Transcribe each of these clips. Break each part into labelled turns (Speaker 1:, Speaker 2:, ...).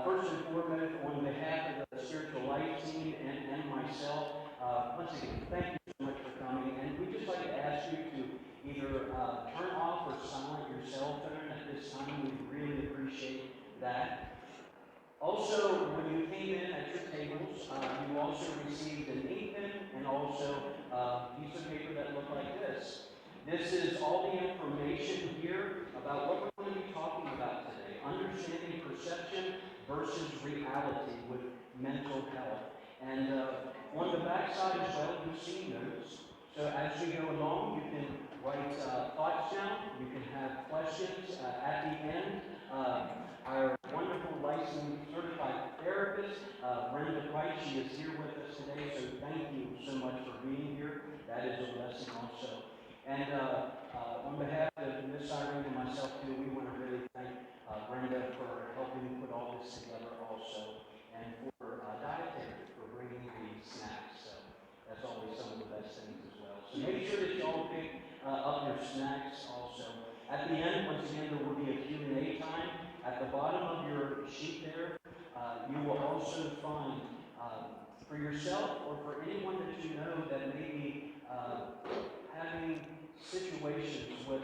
Speaker 1: First and foremost, on behalf of the spiritual life team and myself, once again, thank you so much for coming. And we'd just like to ask you to either turn off or silent your cell phone at this time. We really appreciate that. Also, when you came in at your tables, you also received an ink pen and also a piece of paper that looked like this. This is all the information here about what we're going to be talking about today. Understanding perception versus reality with mental health. And on the back side as well, you've seen notes. So as we go along, you can write thoughts down. You can have questions at the end. Our wonderful licensed certified therapist, Brenda Price, she is here with us today, so thank you so much for being here. That is a blessing also. And on behalf of Miss Irene and myself too, we want to really thank Brenda for helping put all this together also, and for Dietary for bringing the snacks. So that's always some of the best things as well. So make sure that you all pick up your snacks also. At the end, once again, there will be a Q&A time. At the bottom of your sheet there, you will also find for yourself or for anyone that you know that may be having situations with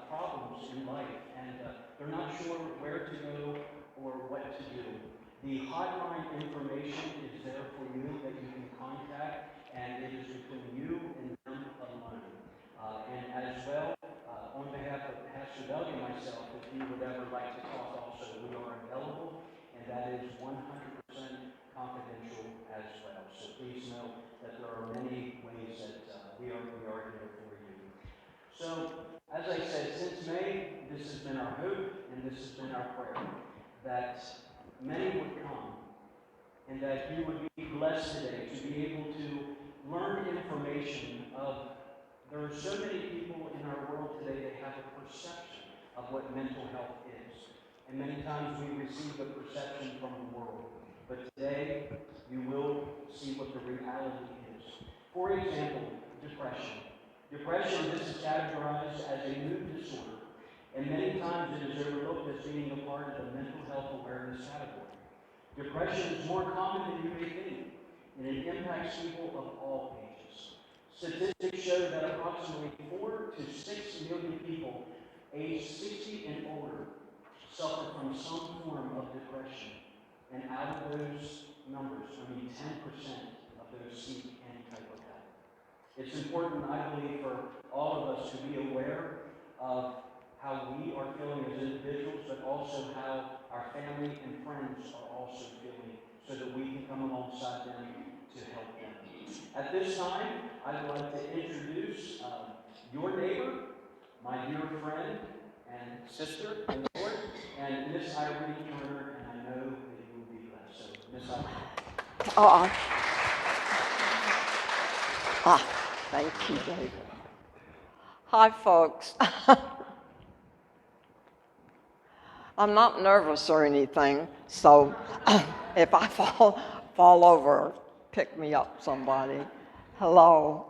Speaker 1: problems in life and they're not sure where to go or what to do. The hotline information is there for you that you can contact, and it is between you and them alone. And as well, on behalf of Pastor Doug and myself, if you would ever like to talk also, we are available, and that is 100% confidential as well. So please know that there are many ways that we are here for you. So, as I said, since May, this has been our hope, and this has been our prayer, that many would come, and that you would be blessed today to be able to learn information of. There are so many people in our world today that have a perception of what mental health is. And many times we receive the perception from the world. But today, you will see what the reality is. For example, depression. Depression, this is categorized as a mood disorder. And many times it is overlooked as being a part of the mental health awareness category. Depression is more common than you may think, and it impacts people of all ages. Statistics show that approximately 4 to 6 million people aged 60 and older suffer from some form of depression. And out of those numbers, only 10% of those seek any type of help. It's important, I believe, for all of us to be aware of how we are feeling as individuals, but also how our family and friends are also feeling, so that we can come alongside them to help them. At this time, I would like to introduce your neighbor, my dear friend and sister in the Lord, and Miss Irene Turner, and I know that you will be blessed. So, Miss Irene.
Speaker 2: Thank you, David. Hi, folks. I'm not nervous or anything, so if I fall over, pick me up, somebody. Hello.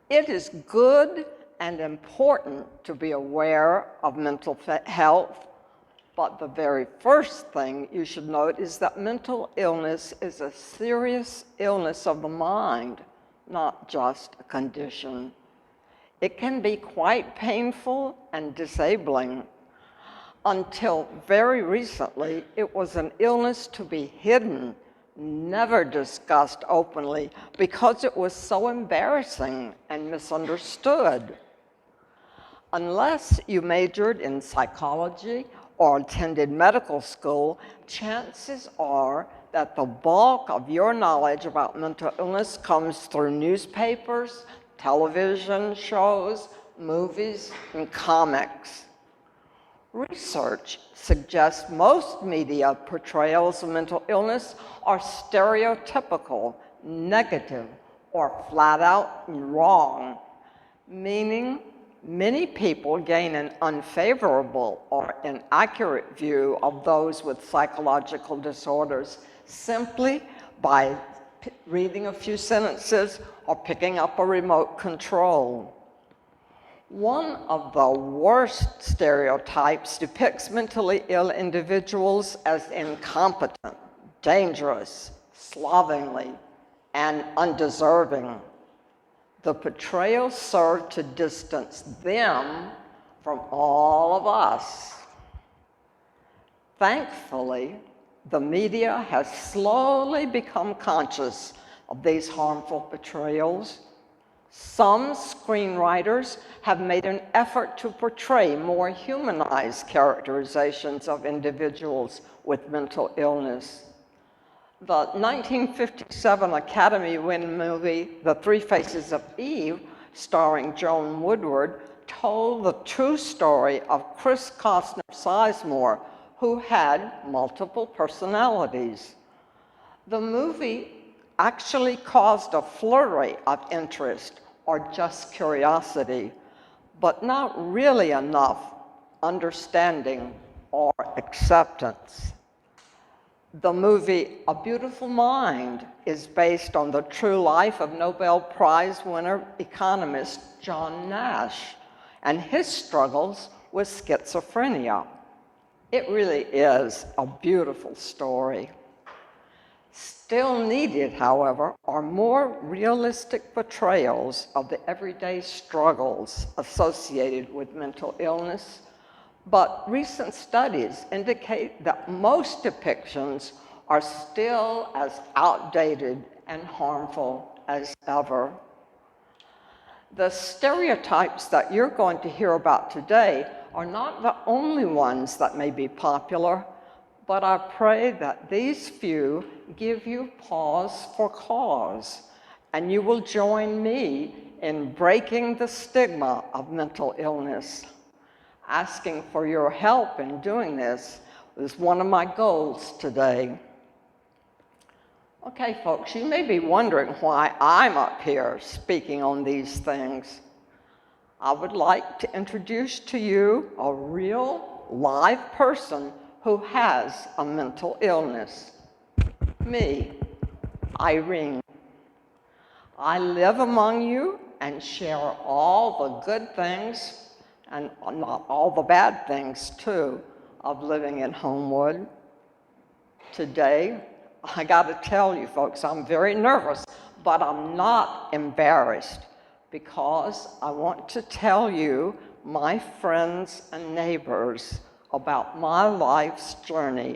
Speaker 2: It is good and important to be aware of mental health, but the very first thing you should note is that mental illness is a serious illness of the mind, not just a condition. It can be quite painful and disabling. Until very recently, it was an illness to be hidden, never discussed openly, because it was so embarrassing and misunderstood. Unless you majored in psychology or attended medical school, chances are that the bulk of your knowledge about mental illness comes through newspapers, television shows, movies, and comics. Research suggests most media portrayals of mental illness are stereotypical, negative, or flat out wrong, meaning many people gain an unfavorable or inaccurate view of those with psychological disorders simply by reading a few sentences or picking up a remote control. One of the worst stereotypes depicts mentally ill individuals as incompetent, dangerous, slovenly, and undeserving. The portrayal served to distance them from all of us. Thankfully, the media has slowly become conscious of these harmful portrayals. Some screenwriters have made an effort to portray more humanized characterizations of individuals with mental illness. The 1957 Academy-winning movie, The Three Faces of Eve, starring Joan Woodward, told the true story of Chris Costner Sizemore, who had multiple personalities. The movie actually caused a flurry of interest or just curiosity, but not really enough understanding or acceptance. The movie A Beautiful Mind is based on the true life of Nobel Prize winner economist John Nash and his struggles with schizophrenia. It really is a beautiful story. Still needed, however, are more realistic portrayals of the everyday struggles associated with mental illness, but recent studies indicate that most depictions are still as outdated and harmful as ever. The stereotypes that you're going to hear about today are not the only ones that may be popular, but I pray that these few give you pause for cause, and you will join me in breaking the stigma of mental illness. Asking for your help in doing this is one of my goals today. Okay, folks, you may be wondering why I'm up here speaking on these things. I would like to introduce to you a real, live person who has a mental illness. Me, Irene. I live among you and share all the good things, and not all the bad things too, of living in Homewood. Today, I gotta tell you folks, I'm very nervous, but I'm not embarrassed because I want to tell you, my friends and neighbors, about my life's journey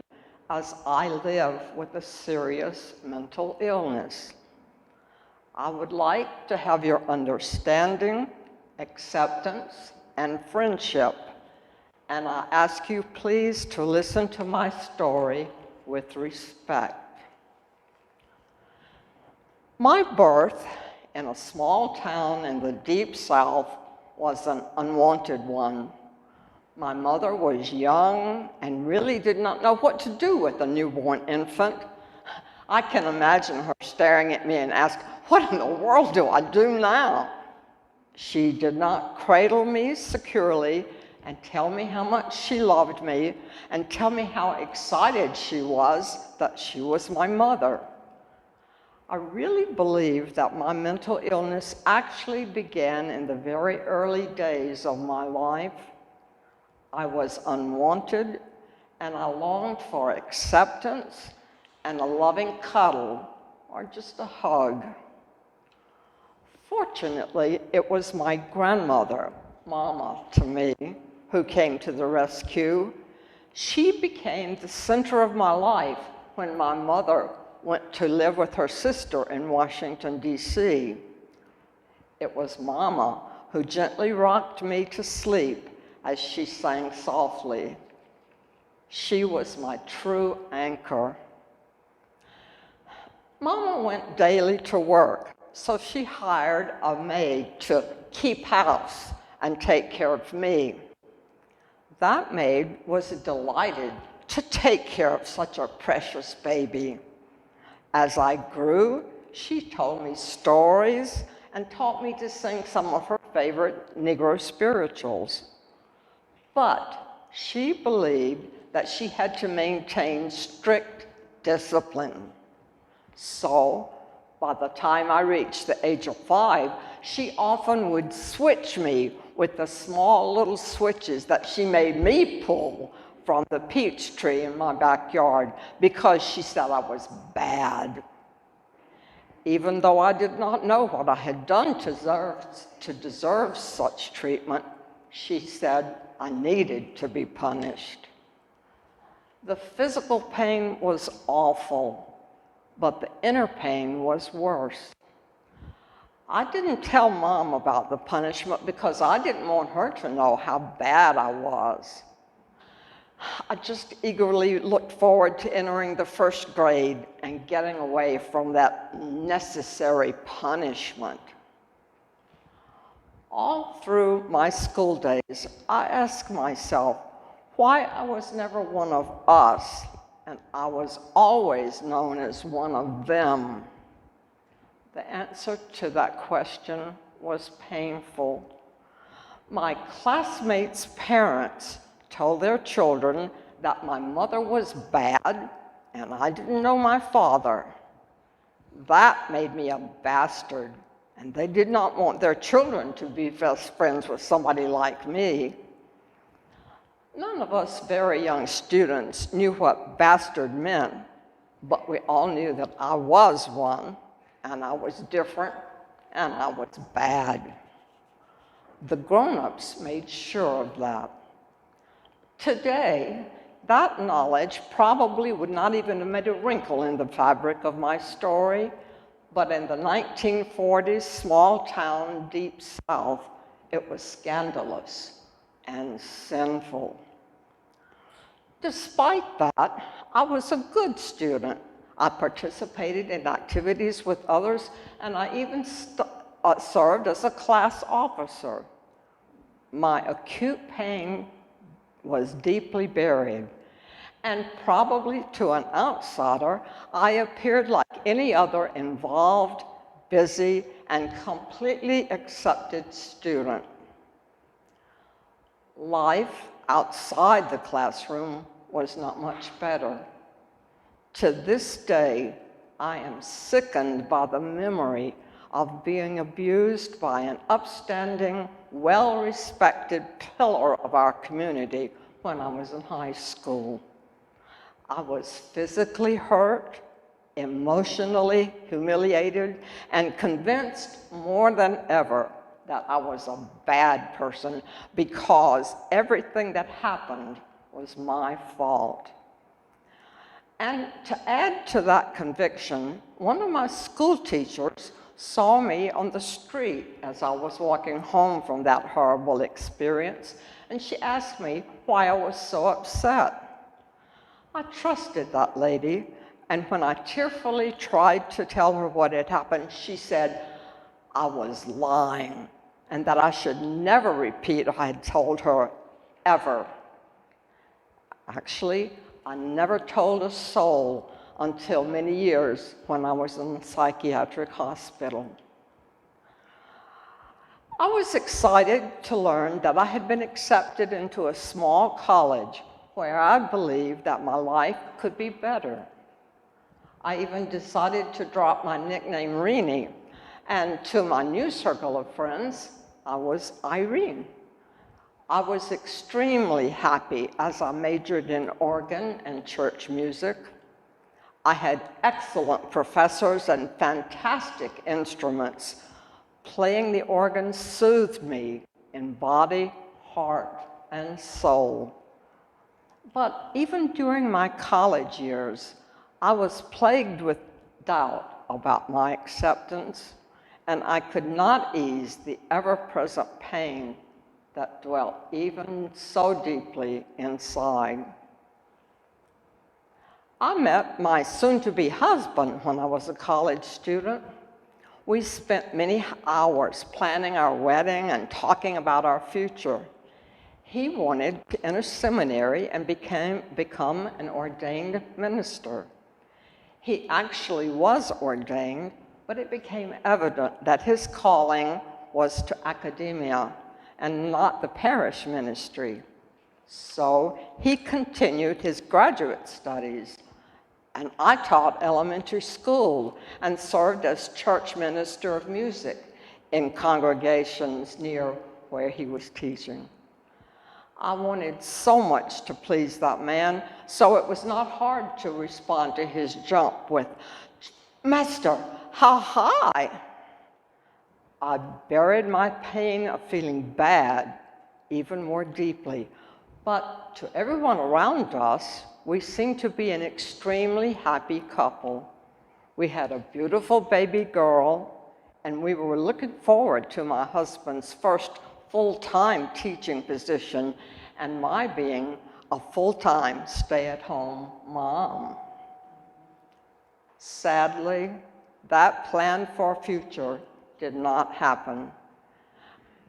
Speaker 2: as I live with a serious mental illness. I would like to have your understanding, acceptance, and friendship, and I ask you please to listen to my story with respect. My birth in a small town in the deep South was an unwanted one. My mother was young and really did not know what to do with a newborn infant. I can imagine her staring at me and ask, "What in the world do I do now?" She did not cradle me securely and tell me how much she loved me and tell me how excited she was that she was my mother. I really believe that my mental illness actually began in the very early days of my life. I was unwanted, and I longed for acceptance and a loving cuddle or just a hug. Fortunately, it was my grandmother, Mama to me, who came to the rescue. She became the center of my life when my mother went to live with her sister in Washington, D.C. It was Mama who gently rocked me to sleep as she sang softly. She was my true anchor. Mama went daily to work, so she hired a maid to keep house and take care of me. That maid was delighted to take care of such a precious baby. As I grew, she told me stories and taught me to sing some of her favorite Negro spirituals. But she believed that she had to maintain strict discipline. So, by the time I reached the age of 5, she often would switch me with the small little switches that she made me pull from the peach tree in my backyard because she said I was bad. Even though I did not know what I had done to deserve such treatment, she said I needed to be punished. The physical pain was awful, but the inner pain was worse. I didn't tell Mom about the punishment because I didn't want her to know how bad I was. I just eagerly looked forward to entering the first grade and getting away from that necessary punishment. All through my school days, I asked myself why I was never one of us, and I was always known as one of them. The answer to that question was painful. My classmates' parents told their children that my mother was bad and I didn't know my father. That made me a bastard, and they did not want their children to be best friends with somebody like me. None of us very young students knew what bastard meant, but we all knew that I was one, and I was different, and I was bad. The grown-ups made sure of that. Today, that knowledge probably would not even have made a wrinkle in the fabric of my story, but in the 1940s small town deep south, it was scandalous and sinful. Despite that, I was a good student. I participated in activities with others, and I even served as a class officer. My acute pain was deeply buried, and probably to an outsider, I appeared like any other involved, busy, and completely accepted student. Life outside the classroom was not much better. To this day, I am sickened by the memory of being abused by an upstanding, well-respected pillar of our community when I was in high school. I was physically hurt, emotionally humiliated, and convinced more than ever that I was a bad person because everything that happened was my fault. And to add to that conviction, one of my school teachers saw me on the street as I was walking home from that horrible experience, and she asked me why I was so upset. I trusted that lady, and when I tearfully tried to tell her what had happened, she said I was lying and that I should never repeat what I had told her, ever. Actually, I never told a soul until many years when I was in a psychiatric hospital. I was excited to learn that I had been accepted into a small college where I believed that my life could be better. I even decided to drop my nickname Irene, and to my new circle of friends, I was Irene. I was extremely happy as I majored in organ and church music. I had excellent professors and fantastic instruments. Playing the organ soothed me in body, heart, and soul. But even during my college years, I was plagued with doubt about my acceptance, and I could not ease the ever-present pain that dwelt even so deeply inside. I met my soon-to-be husband when I was a college student. We spent many hours planning our wedding and talking about our future. He wanted to enter seminary and become an ordained minister. He actually was ordained, but it became evident that his calling was to academia and not the parish ministry. So he continued his graduate studies, and I taught elementary school and served as church minister of music in congregations near where he was teaching. I wanted so much to please that man, so it was not hard to respond to his jump with, "Master, how high?" I buried my pain of feeling bad even more deeply, but to everyone around us, we seemed to be an extremely happy couple. We had a beautiful baby girl, and we were looking forward to my husband's first full-time teaching position and my being a full-time stay-at-home mom. Sadly, that plan for a future did not happen.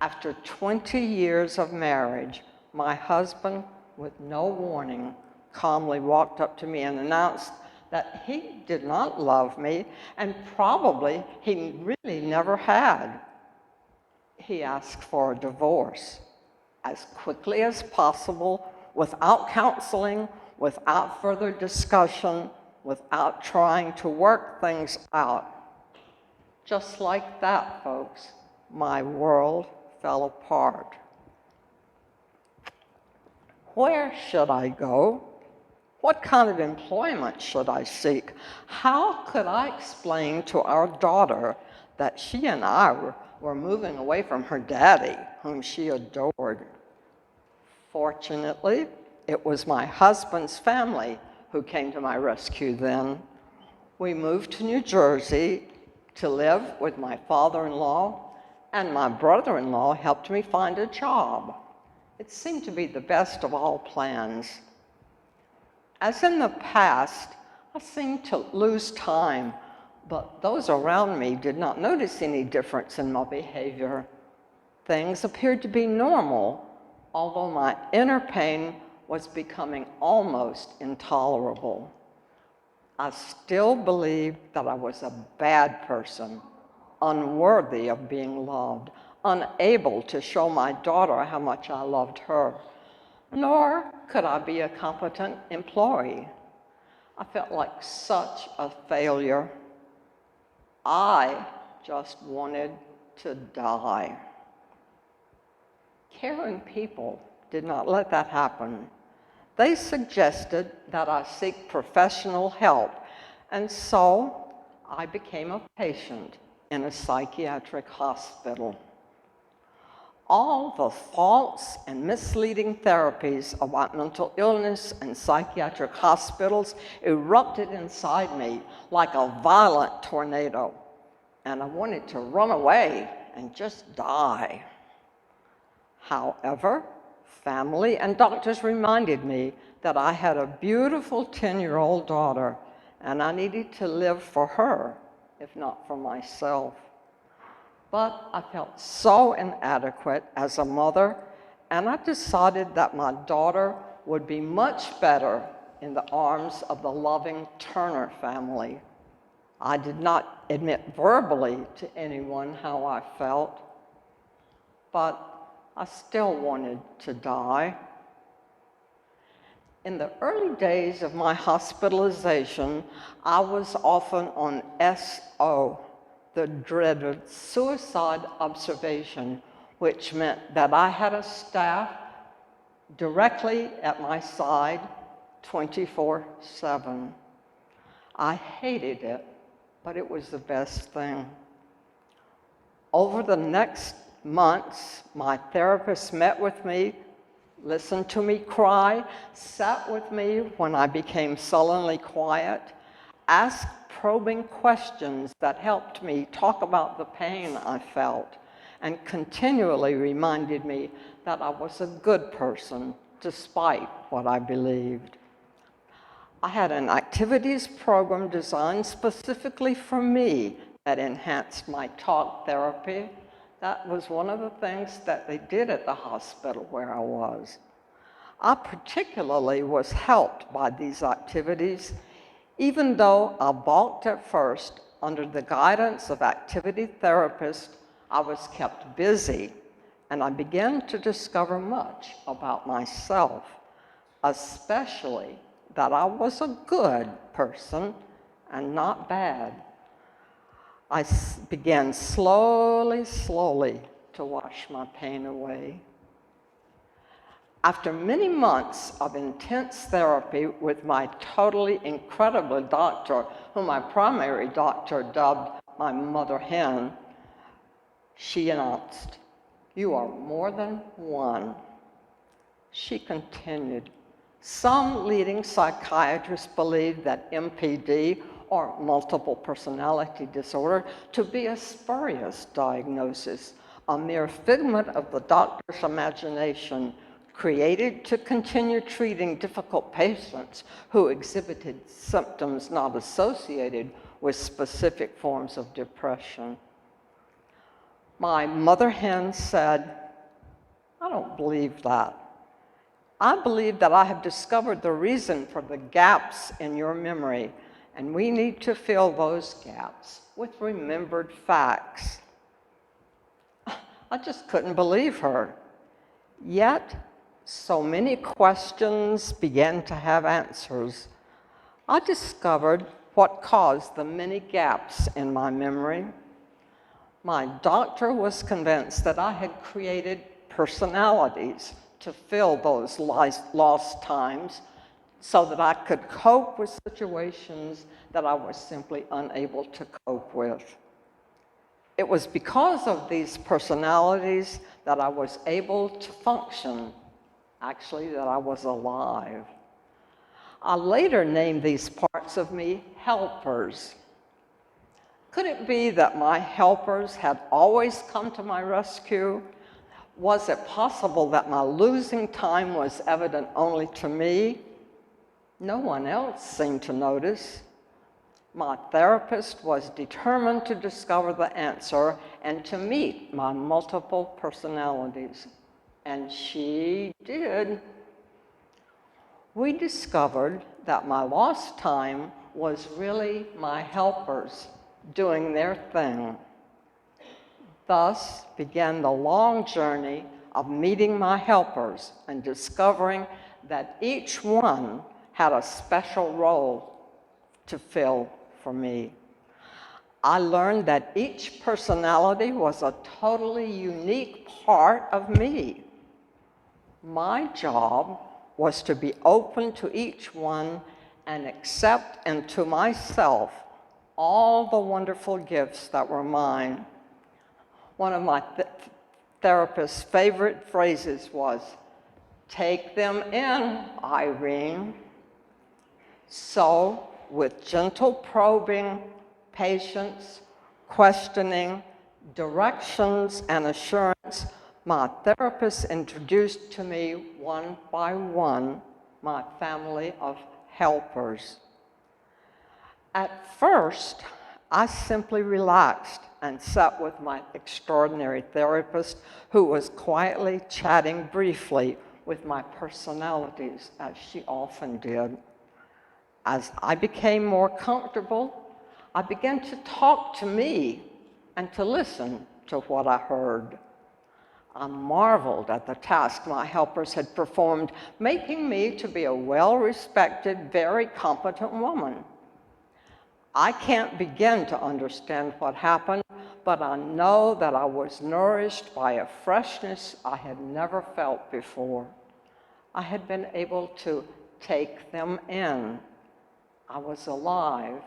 Speaker 2: After 20 years of marriage, my husband, with no warning, calmly walked up to me and announced that he did not love me, and probably he really never had. He asked for a divorce as quickly as possible, without counseling, without further discussion, without trying to work things out. Just like that, folks, my world fell apart. Where should I go? What kind of employment should I seek? How could I explain to our daughter that she and I were moving away from her daddy, whom she adored? Fortunately, it was my husband's family who came to my rescue then. We moved to New Jersey to live with my father-in-law, and my brother-in-law helped me find a job. It seemed to be the best of all plans. As in the past, I seemed to lose time, but those around me did not notice any difference in my behavior. Things appeared to be normal, although my inner pain was becoming almost intolerable. I still believed that I was a bad person, unworthy of being loved, unable to show my daughter how much I loved her, nor could I be a competent employee. I felt like such a failure. I just wanted to die. Caring people did not let that happen. They suggested that I seek professional help, and so I became a patient in a psychiatric hospital. All the false and misleading therapies about mental illness and psychiatric hospitals erupted inside me like a violent tornado, and I wanted to run away and just die. However, family and doctors reminded me that I had a beautiful 10-year-old daughter, and I needed to live for her, if not for myself. But I felt so inadequate as a mother, and I decided that my daughter would be much better in the arms of the loving Turner family. I did not admit verbally to anyone how I felt, but I still wanted to die. In the early days of my hospitalization, I was often on SO, the dreaded suicide observation, which meant that I had a staff directly at my side 24/7. I hated it, but it was the best thing. Over the next months, my therapist met with me, listened to me cry, sat with me when I became sullenly quiet, asked probing questions that helped me talk about the pain I felt, and continually reminded me that I was a good person despite what I believed. I had an activities program designed specifically for me that enhanced my talk therapy. That was one of the things that they did at the hospital where I was. I particularly was helped by these activities, even though I balked at first. Under the guidance of activity therapists, I was kept busy, and I began to discover much about myself, especially that I was a good person and not bad. I began slowly to to wash my pain away. After many months of intense therapy with my totally incredible doctor, whom my primary doctor dubbed my mother hen, she announced, "You are more than one." She continued, "Some leading psychiatrists believe that MPD, or multiple personality disorder, to be a spurious diagnosis, a mere figment of the doctor's imagination, created to continue treating difficult patients who exhibited symptoms not associated with specific forms of depression." My mother hen said, "I don't believe that. I believe that I have discovered the reason for the gaps in your memory, and we need to fill those gaps with remembered facts." I just couldn't believe her. Yet, so many questions began to have answers. I discovered what caused the many gaps in my memory. My doctor was convinced that I had created personalities to fill those lost times so that I could cope with situations that I was simply unable to cope with. It was because of these personalities that I was able to function, actually, that I was alive. I later named these parts of me helpers. Could it be that my helpers had always come to my rescue? Was it possible that my losing time was evident only to me? No one else seemed to notice. My therapist was determined to discover the answer and to meet my multiple personalities. And she did. We discovered that my lost time was really my helpers doing their thing. Thus began the long journey of meeting my helpers and discovering that each one had a special role to fill for me. I learned that each personality was a totally unique part of me. My job was to be open to each one and accept into myself all the wonderful gifts that were mine. One of my therapist's favorite phrases was, "Take them in, Irene." So, with gentle probing, patience, questioning, directions, and assurance, my therapist introduced to me one by one my family of helpers. At first, I simply relaxed and sat with my extraordinary therapist, who was quietly chatting briefly with my personalities, as she often did. As I became more comfortable, I began to talk to me and to listen to what I heard. I marveled at the task my helpers had performed, making me to be a well-respected, very competent woman. I can't begin to understand what happened, but I know that I was nourished by a freshness I had never felt before. I had been able to take them in. I was alive,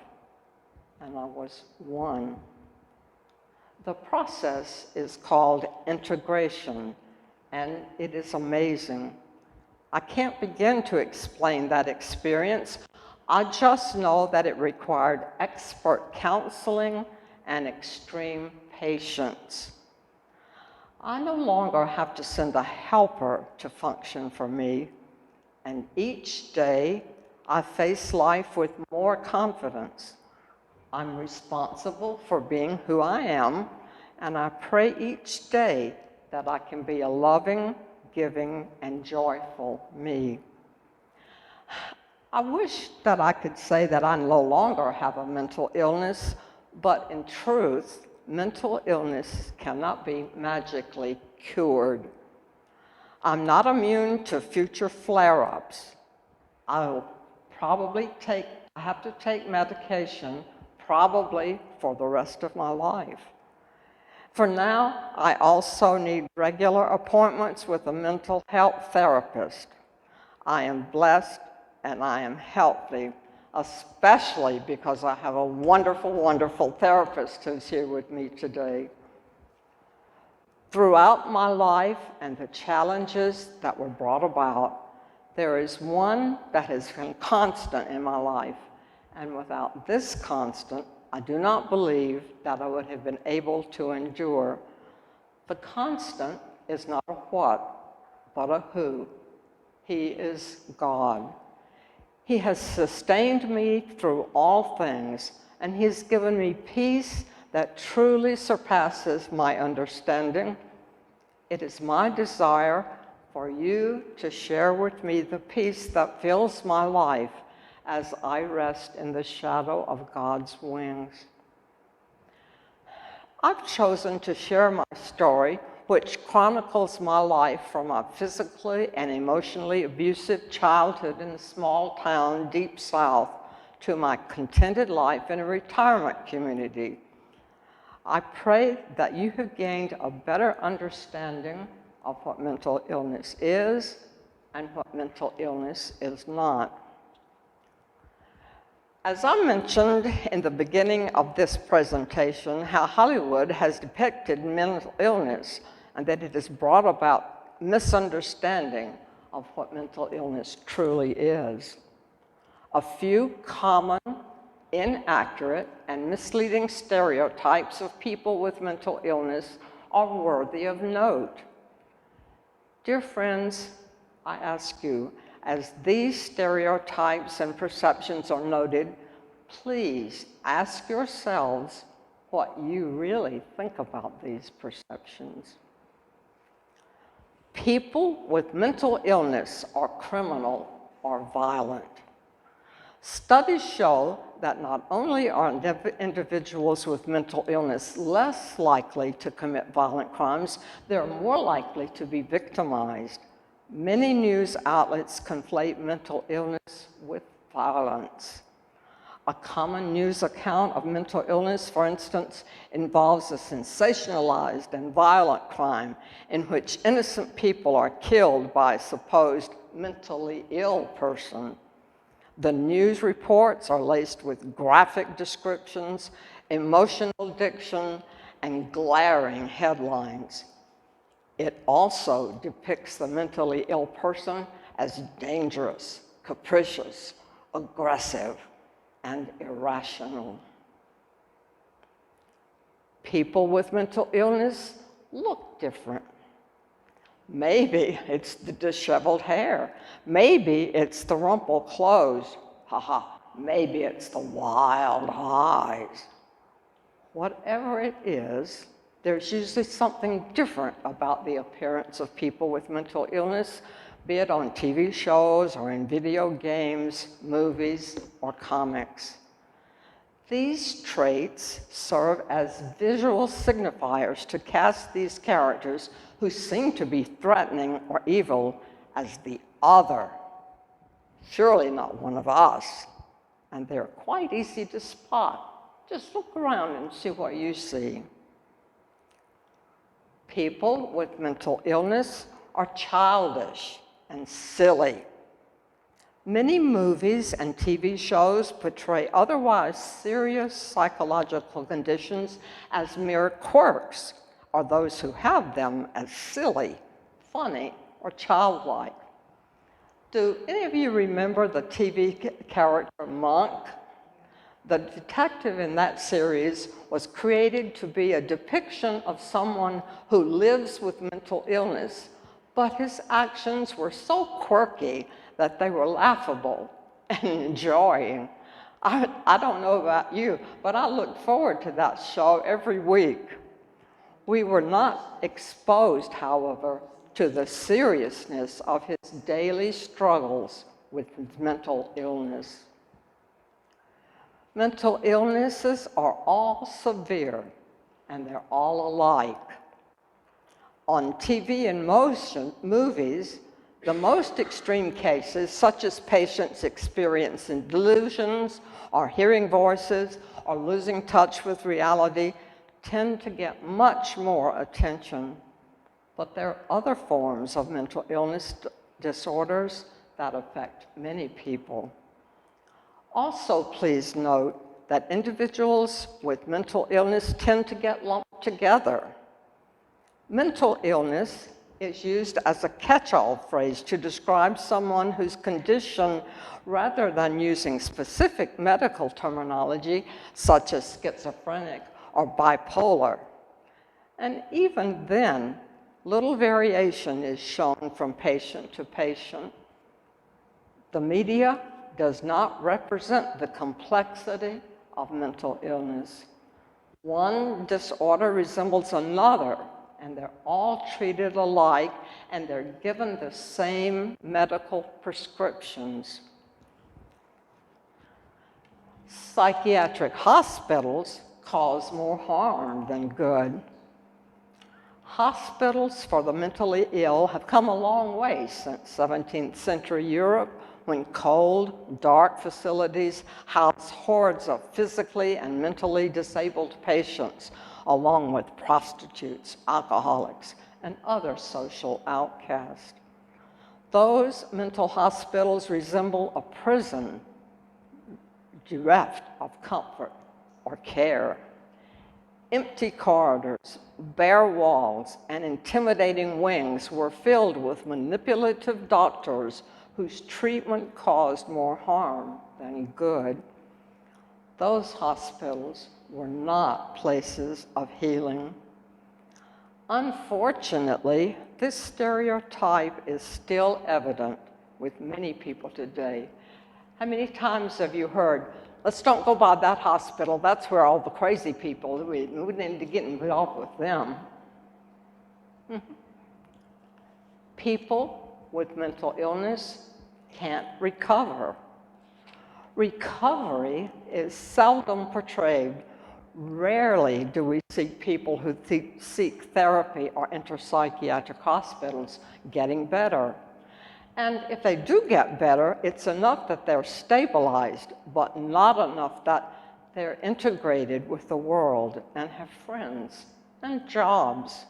Speaker 2: and I was one. The process is called integration, and it is amazing. I can't begin to explain that experience. I just know that it required expert counseling and extreme patience. I no longer have to send a helper to function for me, and each day I face life with more confidence. I'm responsible for being who I am, and I pray each day that I can be a loving, giving, and joyful me. I wish that I could say that I no longer have a mental illness, but in truth, mental illness cannot be magically cured. I'm not immune to future flare-ups. I have to take medication probably for the rest of my life. For now, I also need regular appointments with a mental health therapist. I am blessed and I am healthy, especially because I have a wonderful, wonderful therapist who's here with me today. Throughout my life and the challenges that were brought about, there is one that has been constant in my life, and without this constant, I do not believe that I would have been able to endure. The constant is not a what, but a who. He is God. He has sustained me through all things, and He has given me peace that truly surpasses my understanding. It is my desire for you to share with me the peace that fills my life as I rest in the shadow of God's wings. I've chosen to share my story, which chronicles my life from a physically and emotionally abusive childhood in a small town deep south to my contented life in a retirement community. I pray that you have gained a better understanding of what mental illness is and what mental illness is not. As I mentioned in the beginning of this presentation, how Hollywood has depicted mental illness and that it has brought about misunderstanding of what mental illness truly is. A few common, inaccurate, and misleading stereotypes of people with mental illness are worthy of note. Dear friends, I ask you, as these stereotypes and perceptions are noted, please ask yourselves what you really think about these perceptions. People with mental illness are criminal or violent. Studies show that not only are individuals with mental illness less likely to commit violent crimes, they're more likely to be victimized. Many news outlets conflate mental illness with violence. A common news account of mental illness, for instance, involves a sensationalized and violent crime in which innocent people are killed by a supposed mentally ill person. The news reports are laced with graphic descriptions, emotional diction, and glaring headlines. It also depicts the mentally ill person as dangerous, capricious, aggressive, and irrational. People with mental illness look different. Maybe it's the disheveled hair. Maybe it's the rumpled clothes. Maybe it's the wild eyes. Whatever it is, there's usually something different about the appearance of people with mental illness, be it on TV shows or in video games, movies, or comics. These traits serve as visual signifiers to cast these characters who seem to be threatening or evil as the other, surely not one of us. And they're quite easy to spot. Just look around and see what you see. People with mental illness are childish and silly. Many movies and TV shows portray otherwise serious psychological conditions as mere quirks, or those who have them as silly, funny, or childlike. Do any of you remember the TV character Monk? The detective in that series was created to be a depiction of someone who lives with mental illness, but his actions were so quirky that they were laughable and enjoying. I don't know about you, but I look forward to that show every week. We were not exposed, however, to the seriousness of his daily struggles with his mental illness. Mental illnesses are all severe, and they're all alike. On TV and movies, the most extreme cases, such as patients experiencing delusions, or hearing voices, or losing touch with reality, tend to get much more attention, but there are other forms of mental illness disorders that affect many people. Also, please note that individuals with mental illness tend to get lumped together. Mental illness is used as a catch-all phrase to describe someone whose condition, rather than using specific medical terminology such as schizophrenic or bipolar. And even then, little variation is shown from patient to patient. The media does not represent the complexity of mental illness. One disorder resembles another, and they're all treated alike, and they're given the same medical prescriptions. Psychiatric hospitals cause more harm than good. Hospitals for the mentally ill have come a long way since 17th century Europe, when cold, dark facilities housed hordes of physically and mentally disabled patients, along with prostitutes, alcoholics, and other social outcasts. Those mental hospitals resemble a prison bereft of comfort or care. Empty corridors, bare walls, and intimidating wings were filled with manipulative doctors whose treatment caused more harm than good. Those hospitals were not places of healing. Unfortunately, this stereotype is still evident with many people today. How many times have you heard, let's don't go by that hospital, that's where all the crazy people, we need to get involved with them. People with mental illness can't recover. Recovery is seldom portrayed. Rarely do we see people who seek therapy or enter psychiatric hospitals getting better. And if they do get better, it's enough that they're stabilized, but not enough that they're integrated with the world and have friends and jobs.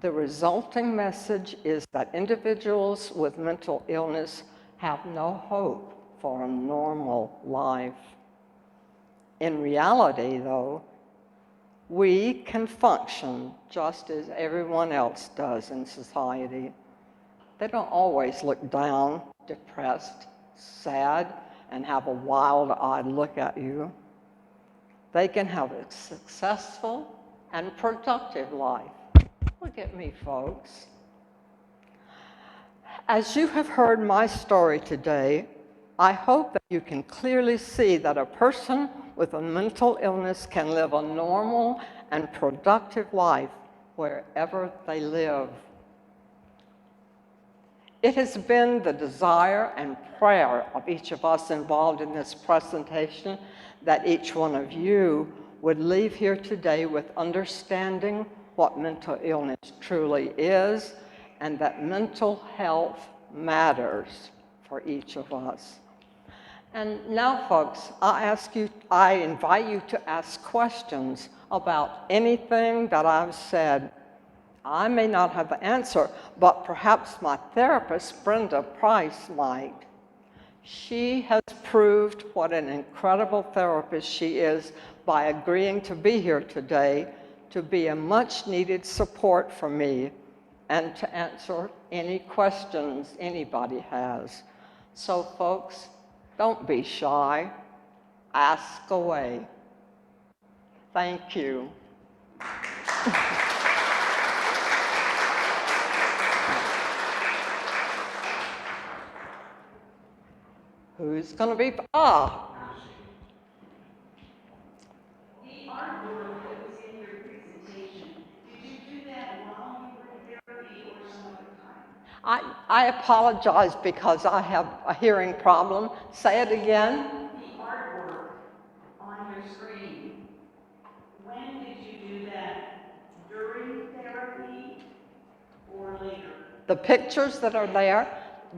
Speaker 2: The resulting message is that individuals with mental illness have no hope for a normal life. In reality, though, we can function just as everyone else does in society. They don't always look down, depressed, sad, and have a wild-eyed look at you. They can have a successful and productive life. Look at me, folks. As you have heard my story today, I hope that you can clearly see that a person with a mental illness can live a normal and productive life wherever they live. It has been the desire and prayer of each of us involved in this presentation that each one of you would leave here today with understanding what mental illness truly is, and that mental health matters for each of us. And now, folks, I invite you to ask questions about anything that I've said. I may not have the answer, but perhaps my therapist, Brenda Price, might. She has proved what an incredible therapist she is by agreeing to be here today, to be a much-needed support for me, and to answer any questions anybody has. So, folks, don't be shy. Ask away. Thank you. Who's going to be?
Speaker 3: The artwork that was in your presentation, did you do that while you were in therapy or some other time?
Speaker 2: I apologize because I have a hearing problem. Say it again.
Speaker 3: The artwork on your screen, when did you do that? During therapy or later?
Speaker 2: The pictures that are there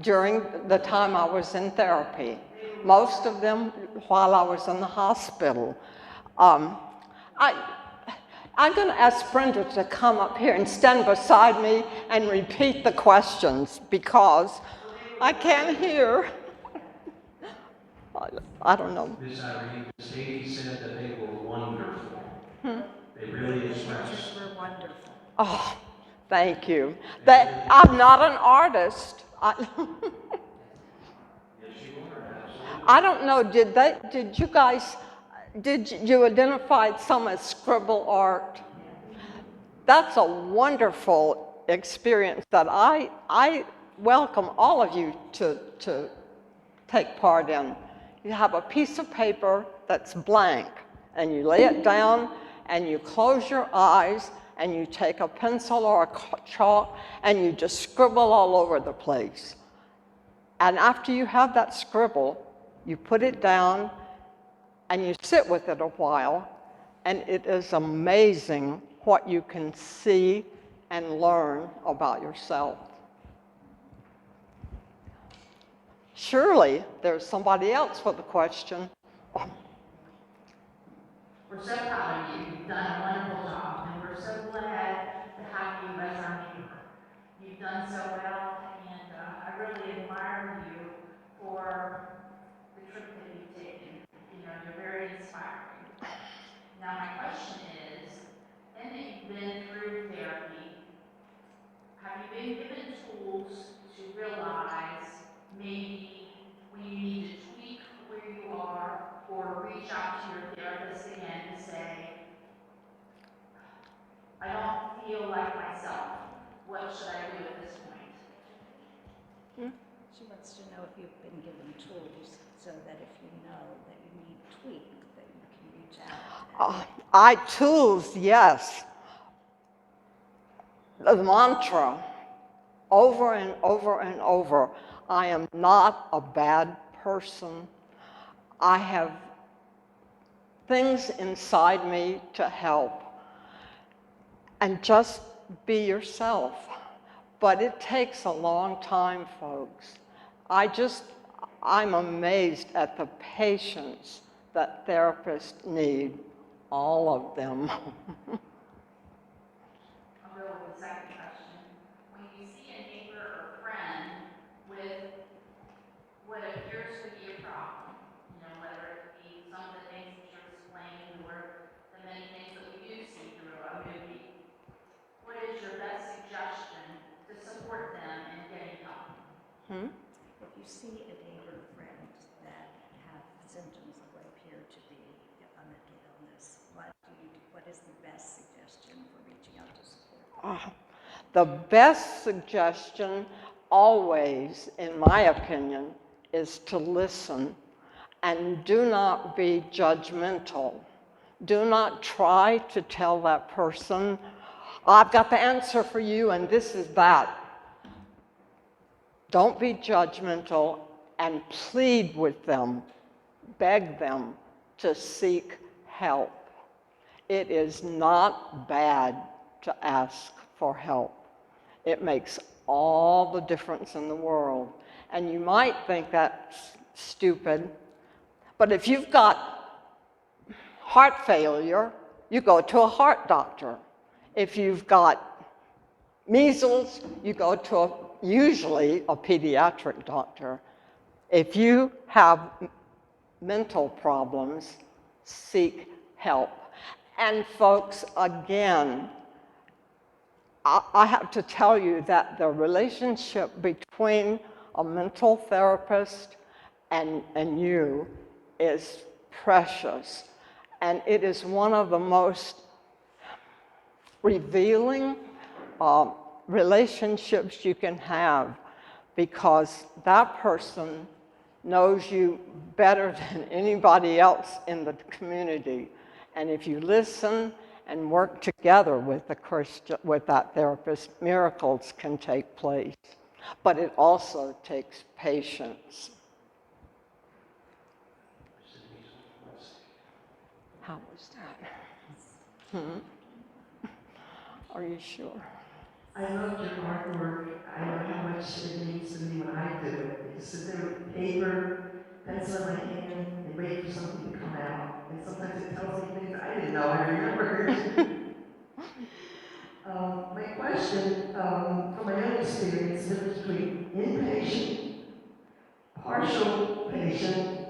Speaker 2: during the time I was in therapy, most of them while I was in the hospital. I I'm going to ask Brenda to come up here and stand beside me and repeat the questions because I can't hear. I don't know.
Speaker 1: Miss Irene, Katie said that they were wonderful. They really expressed.
Speaker 3: Pictures were wonderful.
Speaker 2: Oh, thank you. I'm not an artist.
Speaker 1: Yes, you are, absolutely.
Speaker 2: I don't know, did you identify some as scribble art? That's a wonderful experience that I welcome all of you to take part in. You have a piece of paper that's blank, and you lay it down, and you close your eyes, and you take a pencil or a chalk, and you just scribble all over the place. And after you have that scribble, you put it down, and you sit with it a while, and it is amazing what you can see and learn about yourself. Surely there's somebody else with a question.
Speaker 3: We're so proud of you. You've done a wonderful job, and we're so glad to have you as our neighbor. You've done so well, and I really admire you for the trip that you've taken. You know, you're very inspiring. Now, my question is, and that you've been through therapy, have you been given tools to realize maybe when you need to tweak where you are or reach out to your therapist again to say, I don't feel like myself. What should I do at this point?
Speaker 4: She wants to know if you've been given tools so that if you know that you need tweak, that you can reach out.
Speaker 2: Tools, yes. The mantra, over and over and over, I am not a bad person. I have things inside me to help. And just be yourself. But it takes a long time, folks. I'm amazed at the patience that therapists need, all of them.
Speaker 3: I'll go with the second question. When you see a neighbor or friend with what appears to be a problem, you know, whether it be some of the things that you're explaining or the many things that we do see through a movie, what is your best suggestion to support them in getting help?
Speaker 4: If you see a neighbor or friend that have symptoms of what appear to be a mental illness, what is the best suggestion for reaching out to support?
Speaker 2: The best suggestion always, in my opinion, is to listen and do not be judgmental. Do not try to tell that person, I've got the answer for you and this is that. Don't be judgmental and plead with them, beg them to seek help. It is not bad to ask for help. It makes all the difference in the world. And you might think that's stupid, but if you've got heart failure, you go to a heart doctor. If you've got measles, you go to usually a pediatric doctor. If you have mental problems, seek help. And folks, again, I have to tell you that the relationship between a mental therapist and you is precious. And it is one of the most revealing relationships you can have, because that person knows you better than anybody else in the community. And if you listen and work together with that therapist, miracles can take place. But it also takes patience. How was that? Are you sure?
Speaker 5: I love your artwork. I know how much it means to me when I do it. I just sit there with paper, pencil in my hand, and wait for something to come out. And sometimes it tells me things I didn't know I remembered. question from my own experience, the difference between inpatient, partial patient,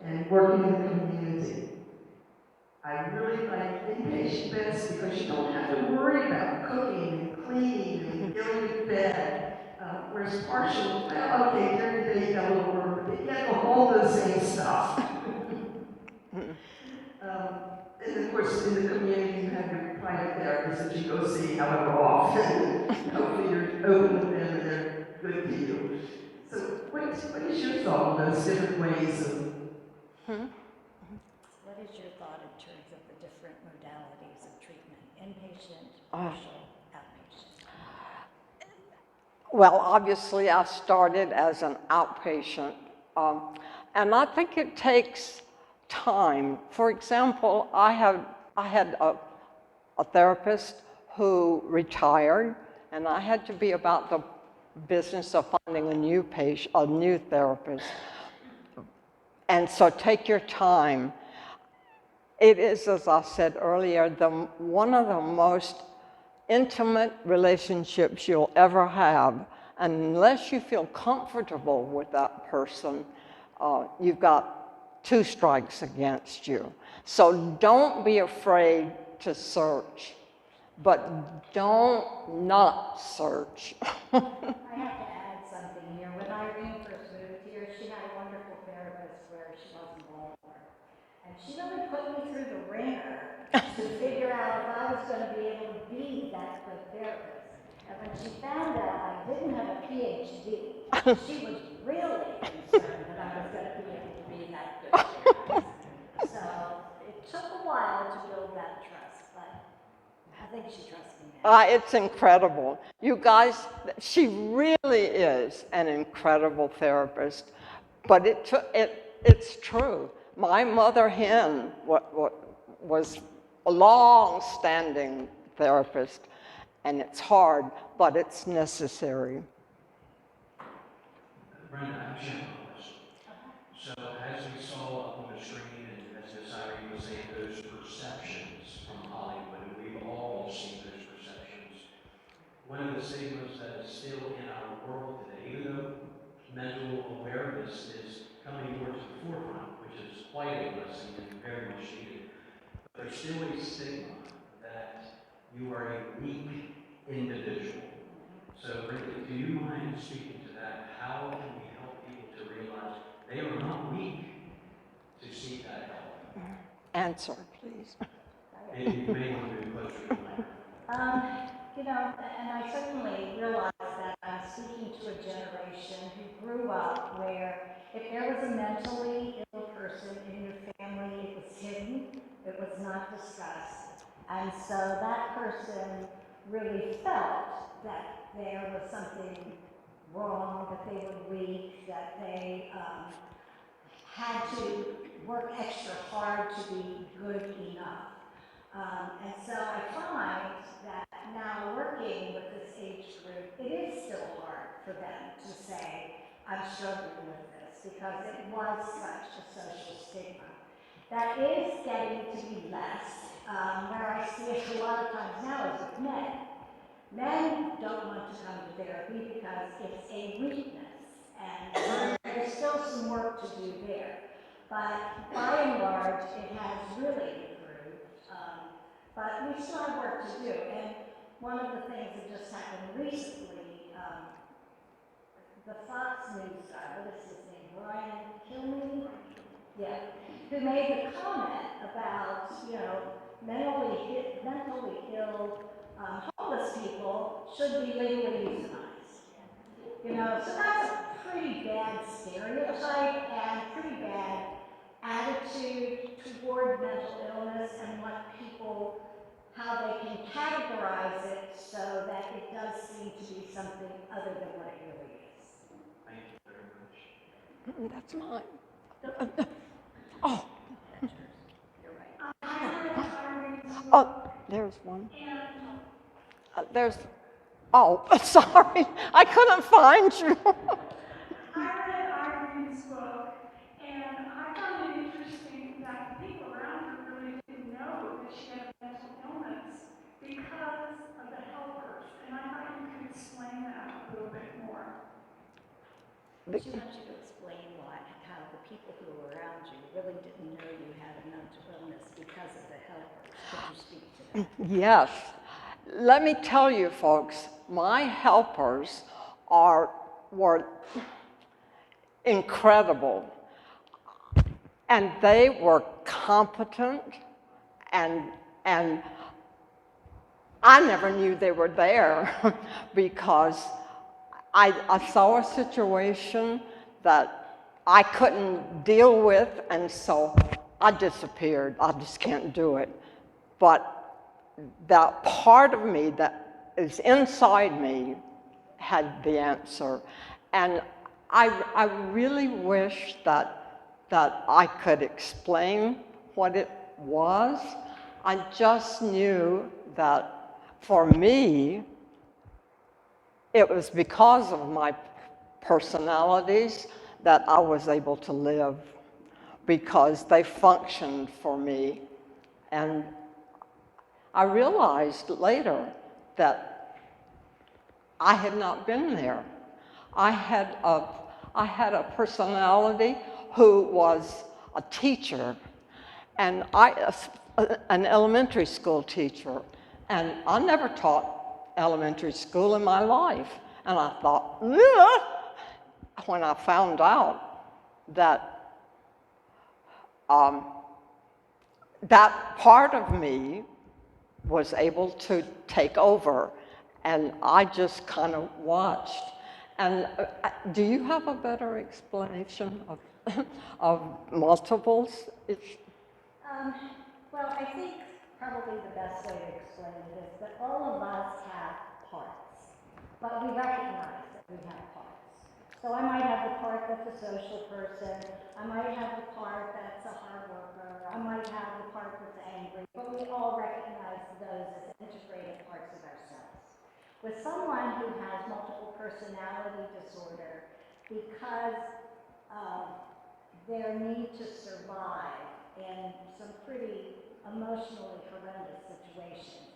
Speaker 5: and working in the community. I really like inpatient beds because you don't have to worry about cooking and cleaning and going to bed. Whereas partial, well, okay, during the day you got a little work, but you got to go home to the same stuff. And of course, in the community, you have your private therapist that you go see however often. Hopefully you're open with them and they're good to you. So what is your thought on those different ways of...
Speaker 4: What is your thought in terms of the different modalities of treatment? Inpatient, partial, outpatient?
Speaker 2: Well, obviously, I started as an outpatient, and I think it takes time. For example, I had a therapist who retired, and I had to be about the business of finding a new patient, a new therapist. And so take your time. It is, as I said earlier, one of the most intimate relationships you'll ever have. And unless you feel comfortable with that person, you've got 2 strikes against you. So don't be afraid to search, but don't not search.
Speaker 4: I have to add something here. When Irene first moved here, she had a wonderful therapist where she wasn't Baltimore. And she really put me through the ringer to figure out if I was going to be able to be that good therapist. And when she found out I didn't have a PhD, she was really concerned that I was going to be able to be that good therapist. So it took a while to build that trust, but I think she trusts me now.
Speaker 2: It's incredible. You guys, she really is an incredible therapist. But it's true. My mother hen was a long-standing therapist, and it's hard, but it's necessary.
Speaker 1: Brenda, I'm Jim. So as we saw up on the screen, and as Miss Irene was saying, those perceptions from Hollywood, and we've all seen those perceptions. One of the stigmas that is still in our world today, even though mental awareness is coming more to the forefront, which is quite a blessing and very much needed, but there's still a stigma that you are a weak individual. So, Brenda, do you mind speaking to that? How can we help people to realize they are not weak to seek that help?
Speaker 2: Answer, please.
Speaker 1: And you may want to move closer to the microphone.
Speaker 4: You know, and I certainly realize that I'm speaking to a generation who grew up where if there was a mentally ill person in your family, it was hidden, it was not discussed. And so that person really felt that there was something wrong, that they were weak, that they had to work extra hard to be good enough. And so I find that now working with this age group, it is still hard for them to say, I'm struggling with this, because it was such a social stigma. That is getting to be less. Where I see it a lot of times now is with men. Men don't want to come to therapy because it's a weakness, and there's still some work to do there. But by and large, it has really improved. But we still have work to do. And one of the things that just happened recently, the Fox News guy, what is his name, Ryan Kilmeade? Yeah, who made the comment about, you know, mentally ill homeless people should be legally euthanized. You know, so that's a pretty bad stereotype and pretty bad attitude toward mental illness and what people, how they can categorize it so that it does seem to be something other than what it really is.
Speaker 1: Thank you very much.
Speaker 2: That's mine. Oh.
Speaker 4: You're right.
Speaker 2: Oh, there's one. Oh, sorry, I couldn't find you.
Speaker 6: I read Irene's book, and I found it interesting that the people around her really didn't know that she had a mental illness because of the helpers. And I
Speaker 4: She wants you to explain how the people who were around you really didn't know you had a mental illness because of the helpers. Could you speak to that?
Speaker 2: Yes. Let me tell you, folks, my helpers were incredible. And they were competent, and I never knew they were there because I saw a situation that I couldn't deal with, and so I disappeared. I just can't do it. But that part of me that is inside me had the answer. And I really wish that I could explain what it was. I just knew that for me, it was because of my personalities that I was able to live, because they functioned for me. And I realized later that I had not been there. I had a personality who was a teacher, and an elementary school teacher, and I never taught elementary school in my life. And I thought, ugh, when I found out that that part of me was able to take over, and I just kind of watched. And do you have a better explanation of, of multiples?
Speaker 4: Well, I think probably the best way to explain it is that all of us have parts, but we recognize that we have parts. So I might have the part that's a social person, I might have the part that's a hard worker, I might have the part that's angry, but we all recognize those as integrated parts of ourselves. With someone who has multiple personality disorder, because of their need to survive in some pretty emotionally horrendous situations,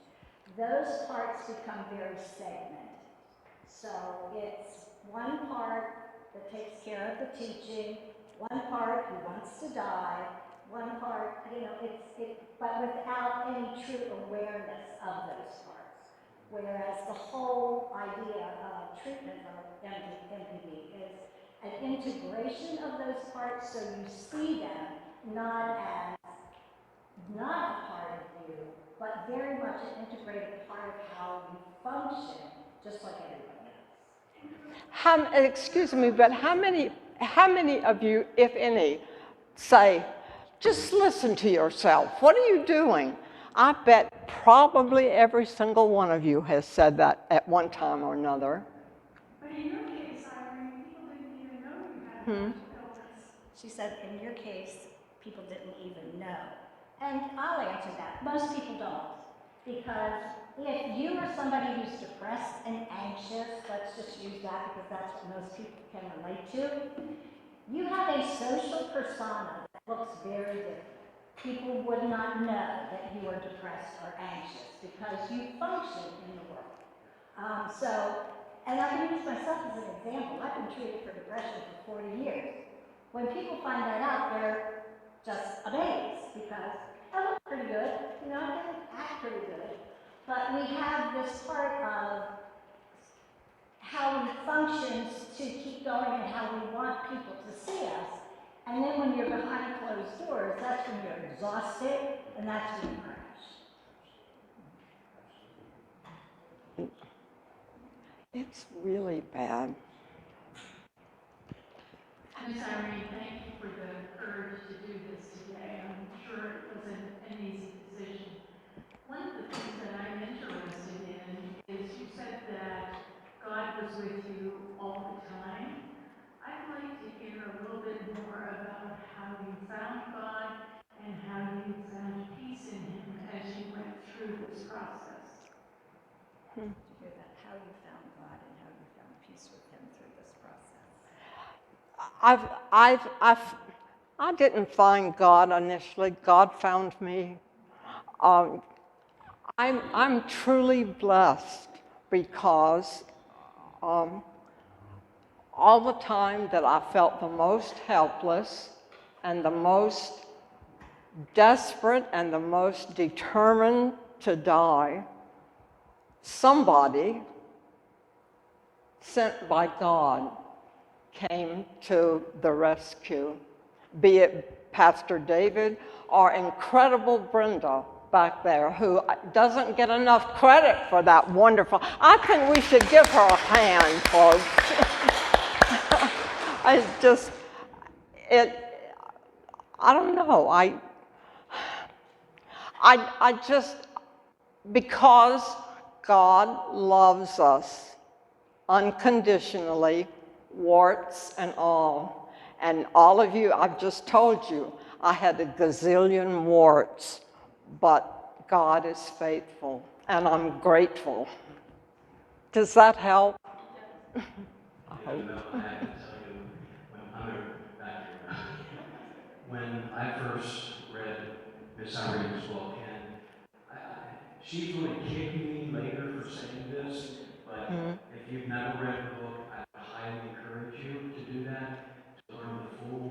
Speaker 4: those parts become very segmented. So it's one part that takes care of the teaching, one part who wants to die, one part, but without any true awareness of those parts. Whereas the whole idea of treatment for MPD is an integration of those parts, so you see them not as not a part of you, but very much an integrated part of how you function, just like everybody else.
Speaker 2: Excuse me, but how many of you, if any, say, just listen to yourself? What are you doing? I bet probably every single one of you has said that at one time or another.
Speaker 6: But in your case, Irene, people didn't even know you had mental illness.
Speaker 4: She said, in your case, people didn't even know. And I'll answer that. Most people don't. Because if you are somebody who's depressed and anxious, let's just use that because that's what most people can relate to, you have a social persona that looks very different. People would not know that you are depressed or anxious because you function in the world. And I can use myself as an example. I've been treated for depression for 40 years. When people find that out, they're just amazed because I look pretty good, I can act pretty good. But we have this part of how we function to keep going and how we want people to see us. And then when you're behind closed doors, that's when you're exhausted and that's when you crash.
Speaker 2: It's really bad.
Speaker 3: Miss Irene, thank you for the courage to do this today. I'm sure it wasn't an easy decision. One of the things that I'm interested in is you said that God was with you all the time. I'd like to hear a little bit more about how you found God and how you found peace in Him as you went through this process.
Speaker 4: To hear that, how you found God and how you found peace with Him through this process.
Speaker 2: I didn't find God initially. God found me. I'm truly blessed because all the time that I felt the most helpless and the most desperate and the most determined to die, somebody sent by God came to the rescue, be it Pastor David or incredible Brenda back there, who doesn't get enough credit for that wonderful. I think we should give her a hand, folks. I don't know. I just, because God loves us unconditionally, warts and all. And all of you, I've just told you, I had a gazillion warts, but God is faithful, and I'm grateful. Does that help?
Speaker 1: I have to tell you, when I first read Miss Irene's book, and she's going to kick me later for saying this, but if you've never read her book, I highly encourage you to do that, to learn the full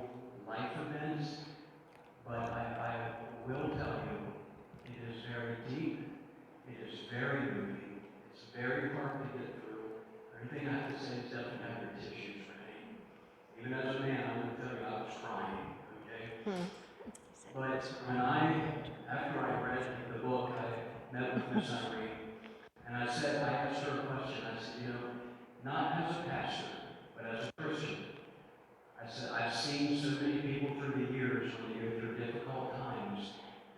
Speaker 1: life events. But I will tell you, it is very deep, it is very moving, it's very hard to get through. Everything I have to say is definitely have your tissues ready. Even as a man, I'm going to tell you I was crying, okay? But after I read the book, I met with Miss Irene, and I asked her a question. I said, not as a pastor, but as a Christian, I said, I've seen so many people through the years when they go through difficult times,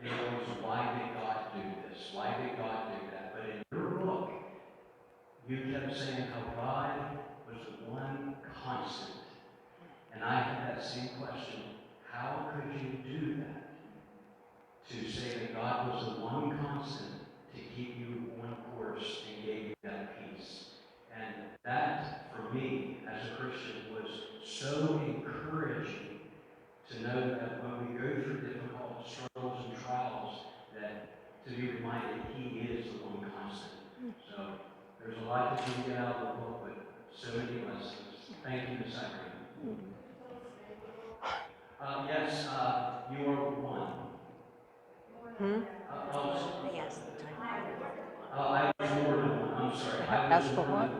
Speaker 1: they always, why did God do this? Why did God do that? But in your book, you kept saying how God was the one constant. And I had that same question. How could you do that? To say that God was the one constant to keep you on course and gave you that peace. And that, for me, as a Christian, was so encouraging to know that when we go through difficult struggles and trials, that to be reminded He is the one constant. So there's a lot that you can get out of the book, but so many lessons. Thank you, Ms. Irene. Yes, you are one.
Speaker 4: Yes, the time.
Speaker 1: I was more than one. I'm sorry. I was more than one.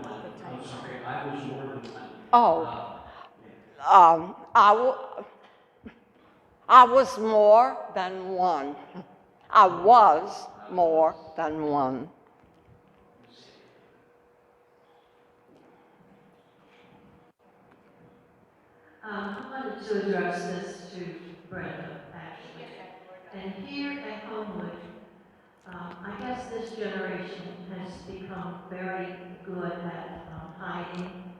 Speaker 1: I'm sorry. I was more than one.
Speaker 2: Oh, I was more than one. I was more than one.
Speaker 5: I wanted to address this to Brenda, actually. And here at Homewood, I guess this generation has become very good at hiding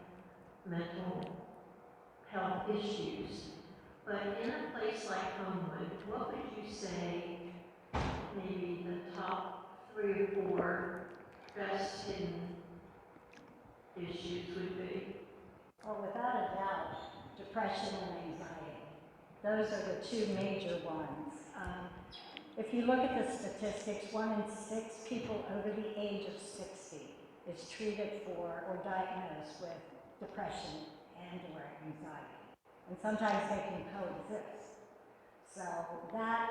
Speaker 5: mental health issues. But in a place like Homewood, what would you say maybe the top 3 or 4 best hidden issues would be?
Speaker 4: Well, without a doubt, depression and anxiety. Those are the two major ones. If you look at the statistics, 1 in 6 people over the age of 60 is treated for or diagnosed with depression and or anxiety. And sometimes they can coexist. So that,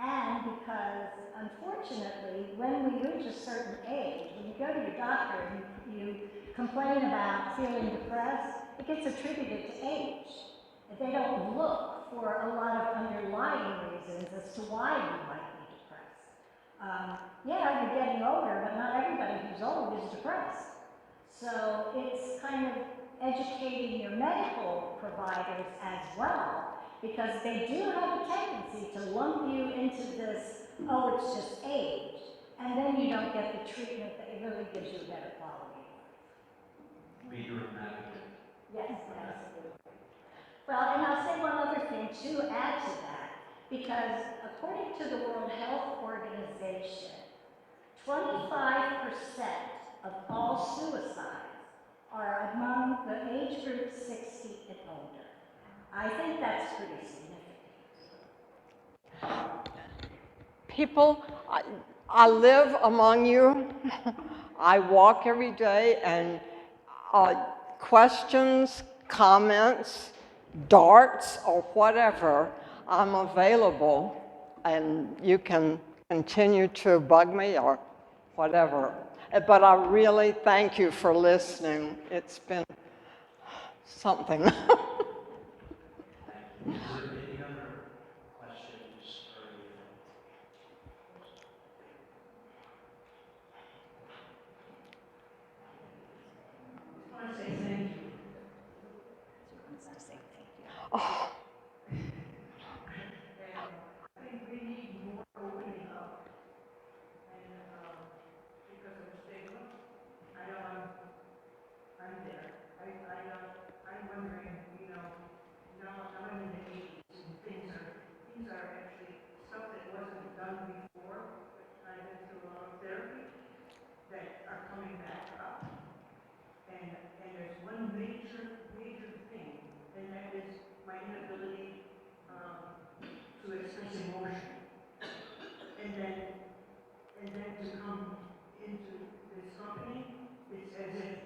Speaker 4: and because unfortunately, when we reach a certain age, when you go to your doctor and you complain about feeling depressed, it gets attributed to age. And they don't look for a lot of underlying reasons as to why you might be depressed. Yeah, you're getting older, but not everybody who's old is depressed. So it's kind of educating your medical providers as well, because they do have a tendency to lump you into this, oh, it's just age, and then you don't get the treatment that really gives you a better quality of life.
Speaker 1: Be your advocate.
Speaker 4: Yes, absolutely. Well, and I'll say one other thing to add to that, because according to the World Health Organization, 25% of all suicides are among the age group 60 and older. I think that's pretty significant.
Speaker 2: People, I live among you. I walk every day, and questions comments, darts, or whatever, I'm available, and you can continue to bug me or whatever. But I really thank you for listening. It's been something.
Speaker 1: Is there any other questions or anything?
Speaker 5: I want to say thank you.
Speaker 4: She wants to say thank you.
Speaker 2: Oh,
Speaker 5: And I think we need more opening up. And because of the stigma, I know I'm there. I'm wondering, now I'm in the 80s and things are actually stuff that wasn't done before. I've been through a lot of therapy that are coming back up. And there's one major thing, and that is my inability to express emotion. And then to come into this company, it's as if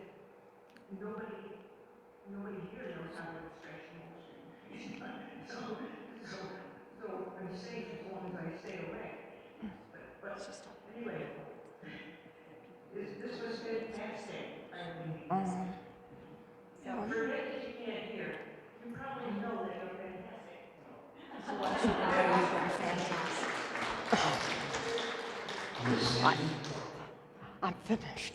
Speaker 5: nobody here knows how to express emotion. so I'm safe as long as I stay away. But anyway, this was fantastic, Irene. Now, forget that you can't hear. You probably know that you're fantastic.
Speaker 4: She wants you to know you've been fantastic.
Speaker 2: I'm finished.